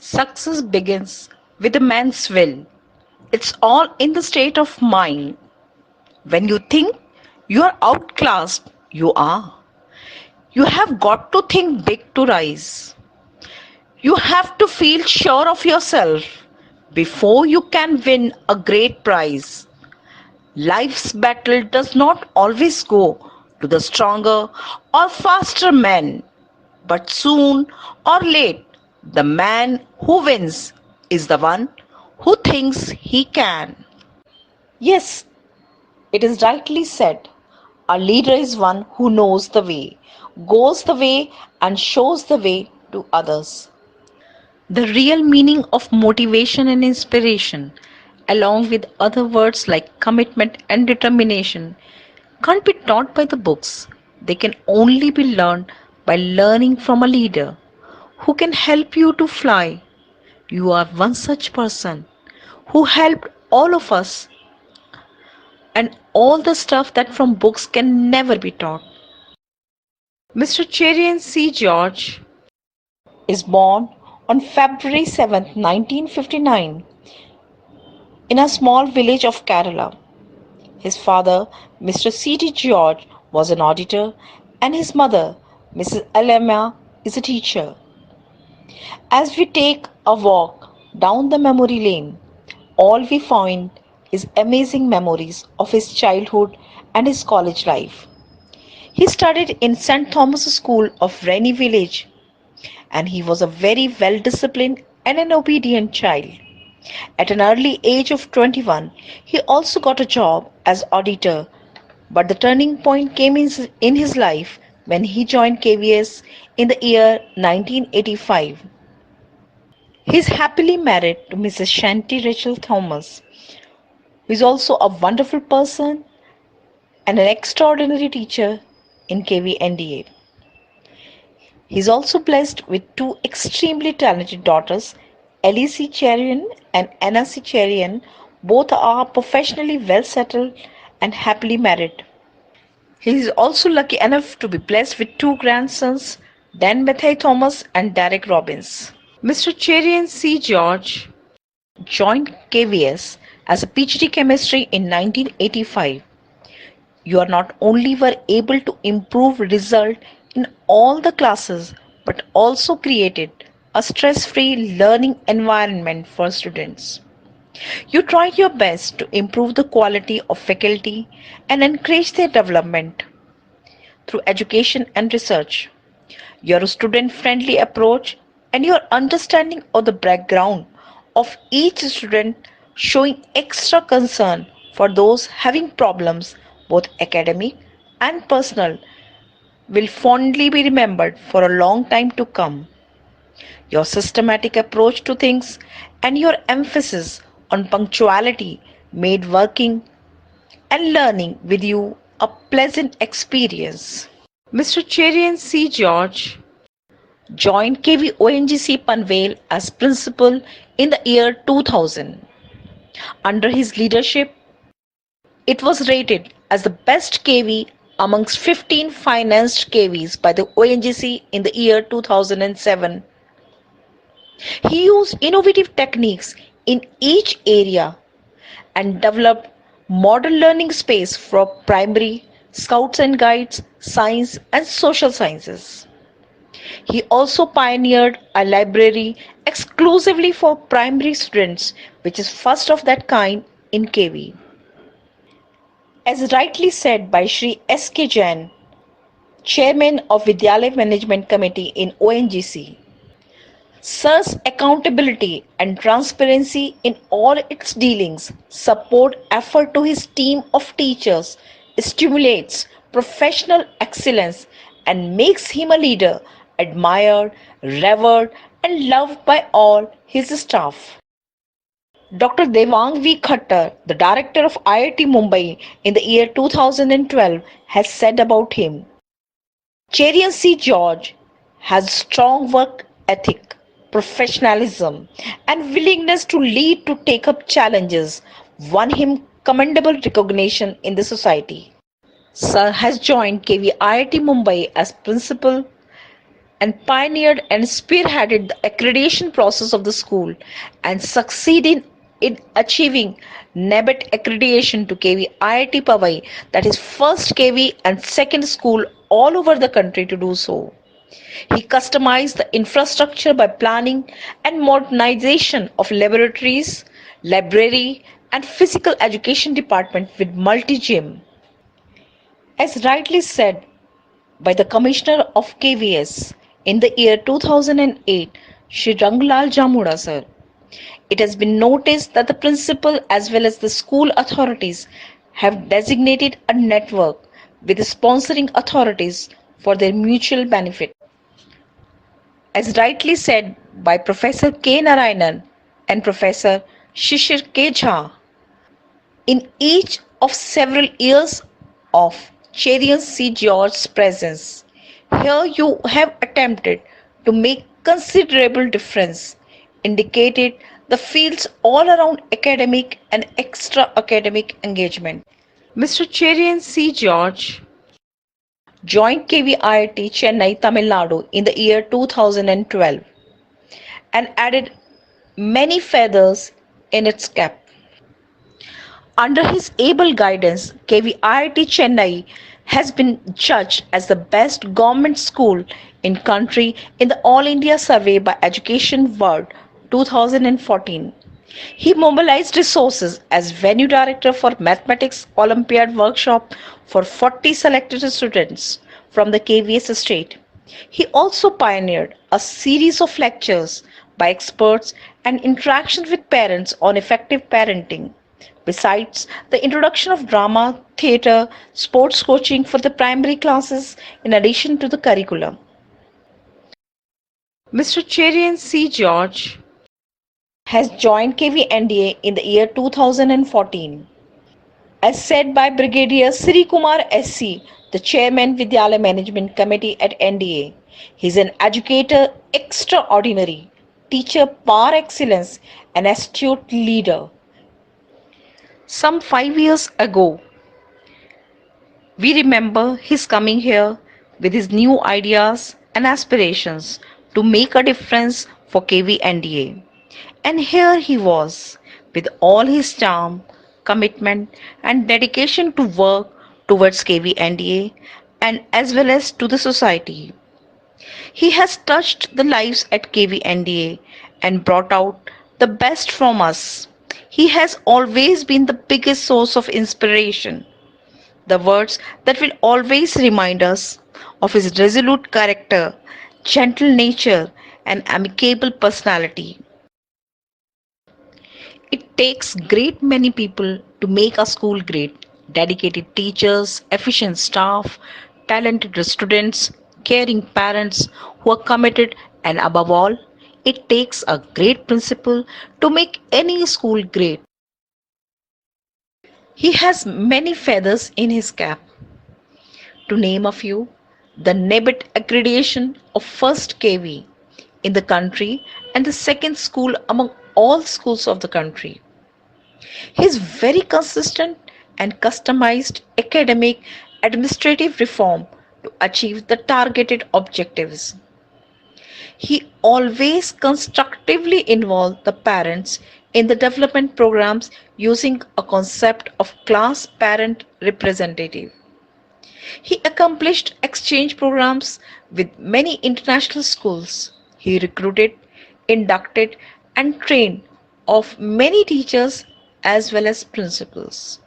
Success begins with a man's will. It's all in the state of mind. When you think you are outclassed, you are. You have got to think big to rise. You have to feel sure of yourself before you can win a great prize. Life's battle does not always go to the stronger or faster man, but soon or late, the man who wins is the one who thinks he can. Yes, it is rightly said. A leader is one who knows the way, goes the way, and shows the way to others. The real meaning of motivation and inspiration, along with other words like commitment and determination, can't be taught by the books. They can only be learned by learning from a leader who can help you to fly. You are one such person who helped all of us, and all the stuff that from books can never be taught. Mr. Cherian C. George is born on February 7th, 1959, in a small village of Kerala. His father, Mr. C. T. George, was an auditor, and his mother, Mrs. Alema, is a teacher. As we take a walk down the memory lane, all we find is amazing memories of his childhood and his college life. He studied in St. Thomas School of Rainy Village, and he was a very well disciplined and an obedient child. At an early age of 21, he also got a job as auditor, but the turning point came in his life when he joined KVS in the year 1985. He is happily married to Mrs. Shanti Rachel Thomas, who is also a wonderful person and an extraordinary teacher in KVNDA. He is also blessed with two extremely talented daughters, Ellie C. Cherian and Anna C. Cherian. Both are professionally well settled and happily married. He is also lucky enough to be blessed with two grandsons, Dan Bethany Thomas and Derek Robbins. Mr. Cherian C. George joined KVS as a PhD chemistry in 1985. You are not only were able to improve result in all the classes but also created a stress-free learning environment for students. You tried your best to improve the quality of faculty and encourage their development through education and research. Your student friendly approach and your understanding of the background of each student, showing extra concern for those having problems, both academic and personal, will fondly be remembered for a long time to come. Your systematic approach to things and your emphasis on punctuality made working and learning with you a pleasant experience. Mr. Cherian C. George joined KVONGC Panvel as principal in the year 2000. Under his leadership, it was rated as the best KV amongst 15 financed KVs by the ONGC in the year 2007. He used innovative techniques in each area and developed modern learning space for primary, scouts and guides, science and social sciences. He also pioneered a library exclusively for primary students, which is first of that kind in KV. As rightly said by Shri S. K. Jain, Chairman of Vidyalaya Management Committee in ONGC, Sir's accountability and transparency in all its dealings support effort to his team of teachers, stimulates professional excellence and makes him a leader admired, revered and loved by all his staff. Dr. Devang V. Khattar, the director of IIT Mumbai in the year 2012, has said about him, Cherian C. George has strong work ethic, professionalism, and willingness to lead to take up challenges, won him commendable recognition in the society. Sir has joined KV IIT Mumbai as principal and pioneered and spearheaded the accreditation process of the school and succeeded in achieving NABET accreditation to KV IIT Powai, that is first KV and second school all over the country to do so. He customized the infrastructure by planning and modernization of laboratories, library, and physical education department with multi-gym. As rightly said by the Commissioner of KVS in the year 2008, Shri Rangulal Jamuda sir, it has been noticed that the principal as well as the school authorities have designated a network with the sponsoring authorities for their mutual benefit. As rightly said by Professor K. Narayanan and Professor Shishir K. Jha, in each of several years of Cherian C. George's presence, here you have attempted to make considerable difference, indicated the fields all around academic and extra academic engagement. Mr. Cherian C. George joined KVIT Chennai, Tamil Nadu in the year 2012 and added many feathers in its cap. Under his able guidance, KVIT Chennai has been judged as the best government school in country in the All India Survey by Education World 2014. He mobilized resources as venue director for Mathematics Olympiad workshop for 40 selected students from the KVS estate. He also pioneered a series of lectures by experts and interactions with parents on effective parenting. Besides the introduction of drama, theatre, sports coaching for the primary classes in addition to the curriculum. Mr. Cherian C. George has joined KVNDA in the year 2014. As said by Brigadier Sri Kumar SC, the chairman Vidyalaya Management Committee at NDA, he is an educator extraordinary, teacher par excellence, an astute leader. Some 5 years ago, we remember his coming here with his new ideas and aspirations to make a difference for KVNDA. And here he was, with all his charm, commitment, and dedication to work towards KVNDA and as well as to the society. He has touched the lives at KVNDA and brought out the best from us. He has always been the biggest source of inspiration. The words that will always remind us of his resolute character, gentle nature, and amicable personality. It takes great many people to make a school great. Dedicated teachers, efficient staff, talented students, caring parents who are committed, and above all, it takes a great principal to make any school great. He has many feathers in his cap. To name a few, the NABET accreditation of first KV in the country and the second school among all schools of the country. He is very consistent and customized academic administrative reform to achieve the targeted objectives. He always constructively involved the parents in the development programs using a concept of class parent representative. He accomplished exchange programs with many international schools. He recruited, inducted, and trained of many teachers as well as principals.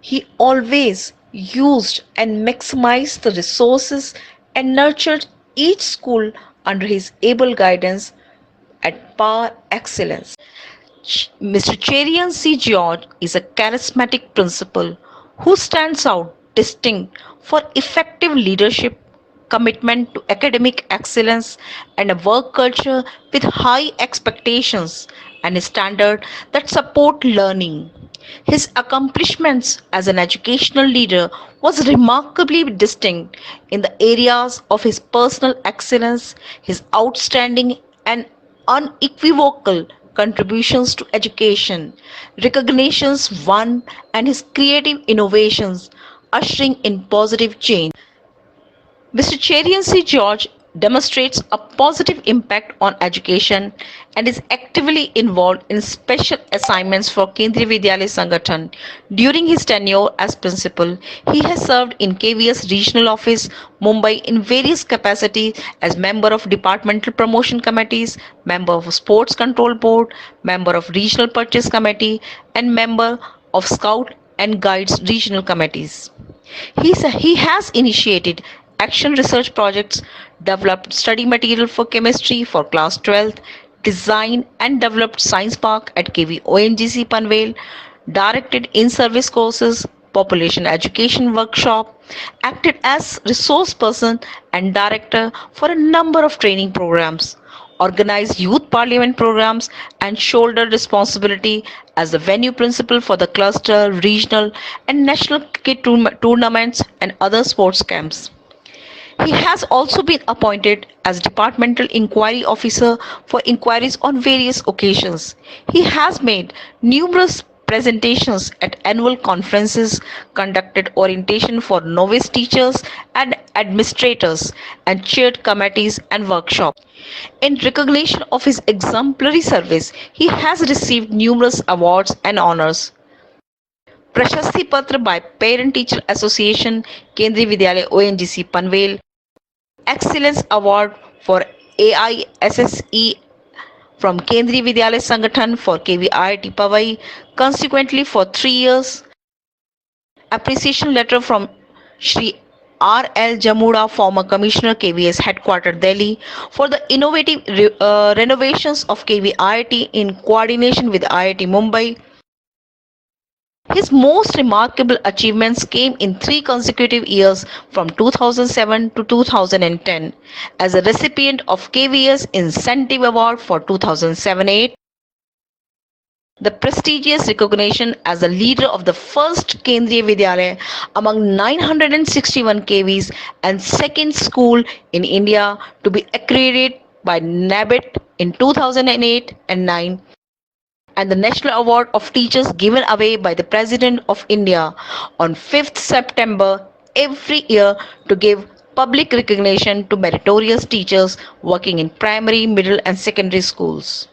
He always used and maximized the resources and nurtured each school under his able guidance at par excellence. Mr. Cherian C. George is a charismatic principal who stands out distinct for effective leadership, commitment to academic excellence, and a work culture with high expectations and a standard that support learning. His accomplishments as an educational leader was remarkably distinct in the areas of his personal excellence, his outstanding and unequivocal contributions to education, recognitions won, and his creative innovations ushering in positive change. Mr. Cherian C. George demonstrates a positive impact on education and is actively involved in special assignments for Kendriya Vidyalaya Sangathan. During his tenure as principal, he has served in KVS Regional Office, Mumbai in various capacities as member of departmental promotion committees, member of Sports Control Board, member of Regional Purchase Committee, and member of Scout and Guides Regional Committees. He has initiated action research projects, developed study material for chemistry for class 12th, designed and developed science park at KV ONGC Panvel, directed in-service courses, population education workshop, acted as resource person and director for a number of training programs, organized youth parliament programs, and shouldered responsibility as the venue principal for the cluster, regional, and national cricket tournaments and other sports camps. He has also been appointed as Departmental Inquiry Officer for inquiries on various occasions. He has made numerous presentations at annual conferences, conducted orientation for novice teachers and administrators, and chaired committees and workshops. In recognition of his exemplary service, he has received numerous awards and honors. Prashasti Patra by Parent Teacher Association, Kendriya Vidyalaya ONGC Panvel, Excellence Award for AISSE from Kendriya Vidyalaya Sangathan for KVIIT Powai, consequently for 3 years. Appreciation letter from Shri R. L. Jamuda, former Commissioner KVS Headquarter Delhi, for the innovative renovations of KVIT in coordination with IIT Mumbai. His most remarkable achievements came in 3 consecutive years from 2007 to 2010 as a recipient of KVS Incentive Award for 2007-8, the prestigious recognition as the leader of the first Kendriya Vidyalaya among 961 KVs and second school in India to be accredited by NABET in 2008 and 9, and the National Award of Teachers given away by the President of India on 5th September every year to give public recognition to meritorious teachers working in primary, middle, and secondary schools.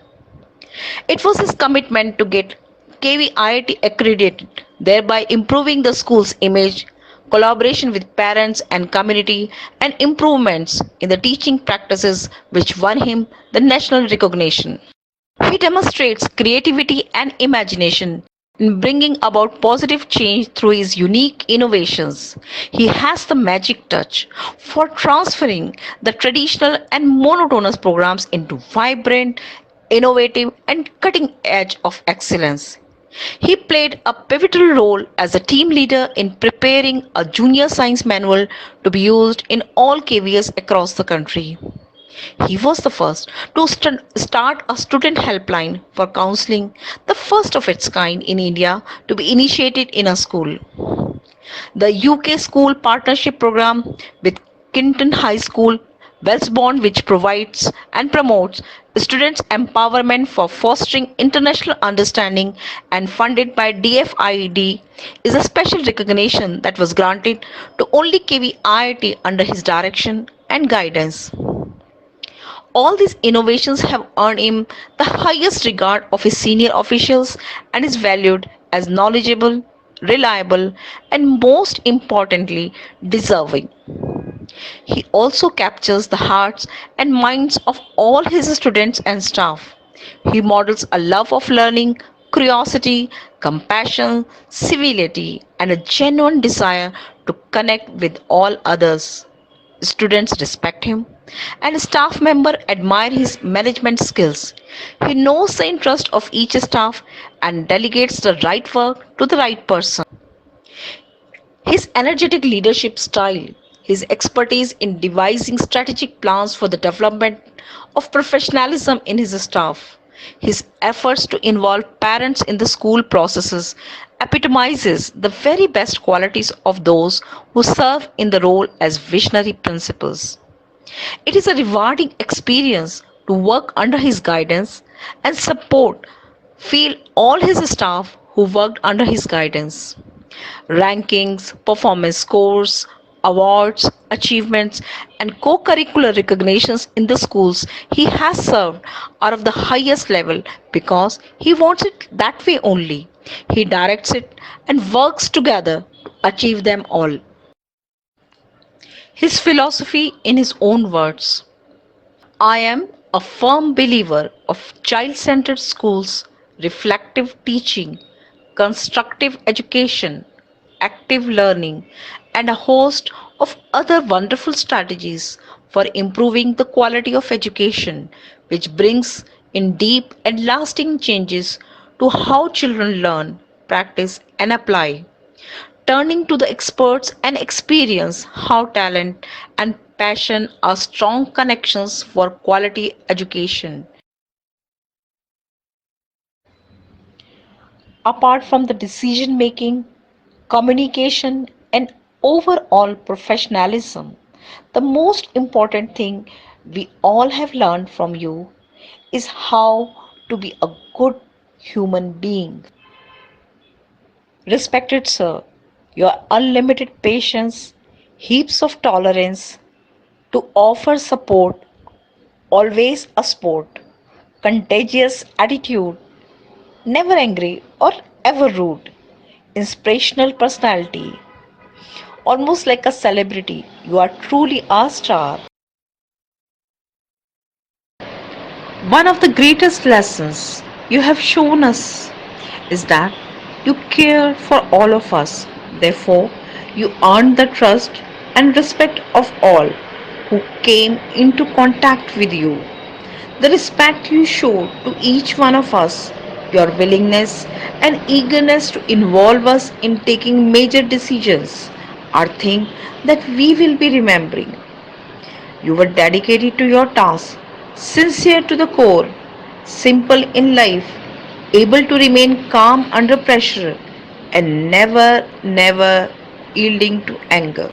It was his commitment to get KVIT accredited, thereby improving the school's image, collaboration with parents and community, and improvements in the teaching practices which won him the national recognition. He demonstrates creativity and imagination in bringing about positive change through his unique innovations. He has the magic touch for transferring the traditional and monotonous programs into vibrant, innovative, and cutting edge of excellence. He played a pivotal role as a team leader in preparing a junior science manual to be used in all KVS across the country. He was the first to start a student helpline for counseling, the first of its kind in India to be initiated in a school. The UK School Partnership Program with Kinton High School, Westbourne, which provides and promotes students' empowerment for fostering international understanding and funded by DFID, is a special recognition that was granted to only KVIT under his direction and guidance. All these innovations have earned him the highest regard of his senior officials and is valued as knowledgeable, reliable, and most importantly, deserving. He also captures the hearts and minds of all his students and staff. He models a love of learning, curiosity, compassion, civility, and a genuine desire to connect with all others. Students respect him, and staff members admire his management skills. He knows the interest of each staff and delegates the right work to the right person. His energetic leadership style, his expertise in devising strategic plans for the development of professionalism in his staff, his efforts to involve parents in the school processes epitomizes the very best qualities of those who serve in the role as visionary principals. It is a rewarding experience to work under his guidance and support feel all his staff who worked under his guidance. Rankings, performance scores, awards, achievements, and co curricular recognitions in the schools he has served are of the highest level because he wants it that way only. He directs it and works together to achieve them all. His philosophy in his own words: I am a firm believer of child centered schools, reflective teaching, constructive education, active learning, and a host of other wonderful strategies for improving the quality of education, which brings in deep and lasting changes to how children learn, practice, and apply, turning to the experts and experience how talent and passion are strong connections for quality education. Apart from the decision making, communication, and overall professionalism, the most important thing we all have learned from you is how to be a good human being. Respected sir, your unlimited patience, heaps of tolerance to offer support, always a sport, contagious attitude, never angry or ever rude, inspirational personality, almost like a celebrity. You are truly a star. One of the greatest lessons you have shown us is that you care for all of us. Therefore, you earned the trust and respect of all who came into contact with you. The respect you show to each one of us, your willingness and eagerness to involve us in taking major decisions are things that we will be remembering. You were dedicated to your task, sincere to the core, simple in life, able to remain calm under pressure, and never yielding to anger.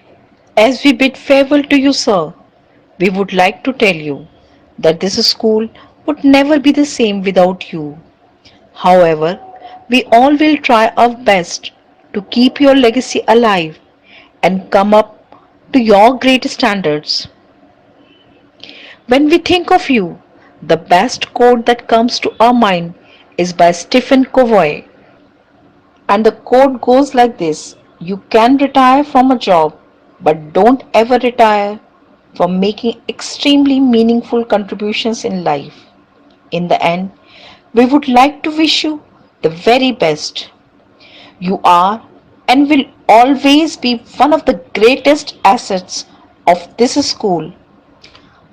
As we bid farewell to you, sir, we would like to tell you that this school would never be the same without you. However, we all will try our best to keep your legacy alive and come up to your great standards. When we think of you, the best quote that comes to our mind is by Stephen Covey. And the quote goes like this: you can retire from a job, but don't ever retire from making extremely meaningful contributions in life. In the end, we would like to wish you the very best. You are and will always be one of the greatest assets of this school.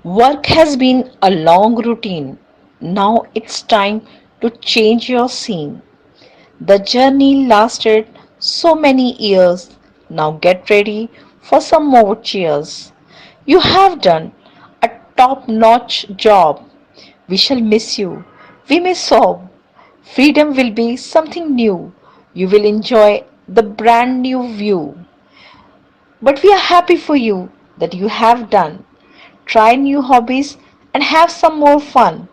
Work has been a long routine. Now it's time to change your scene. The journey lasted so many years. Now get ready for some more cheers. You have done a top notch job. We shall miss you. We may sob. Freedom will be something new. You will enjoy the brand new view. But we are happy for you that you have done. Try new hobbies and have some more fun.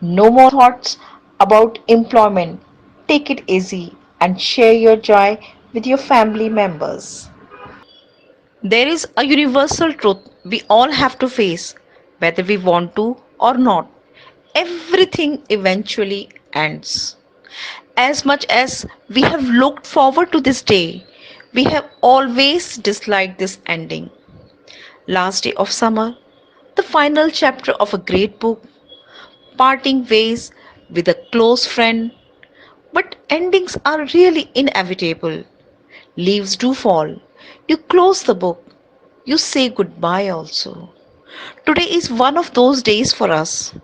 No more thoughts about employment. Take it easy and share your joy with your family members. There is a universal truth we all have to face, whether we want to or not. Everything eventually ends. As much as we have looked forward to this day, we have always disliked this ending. Last day of summer, the final chapter of a great book, parting ways with a close friend. But endings are really inevitable. Leaves do fall. You close the book. You say goodbye also. Today is one of those days for us.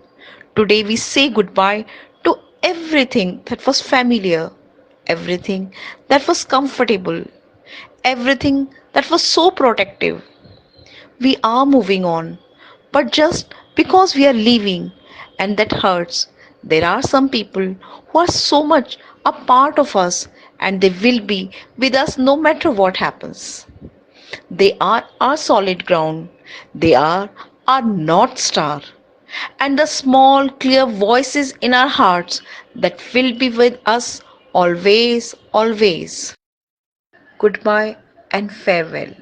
Today we say goodbye to everything that was familiar, everything that was comfortable, everything that was so protective. We are moving on, but just because we are leaving, and that hurts. There are some people who are so much a part of us and they will be with us no matter what happens. They are our solid ground, they are our North Star, and the small, clear voices in our hearts that will be with us always, always. Goodbye and farewell.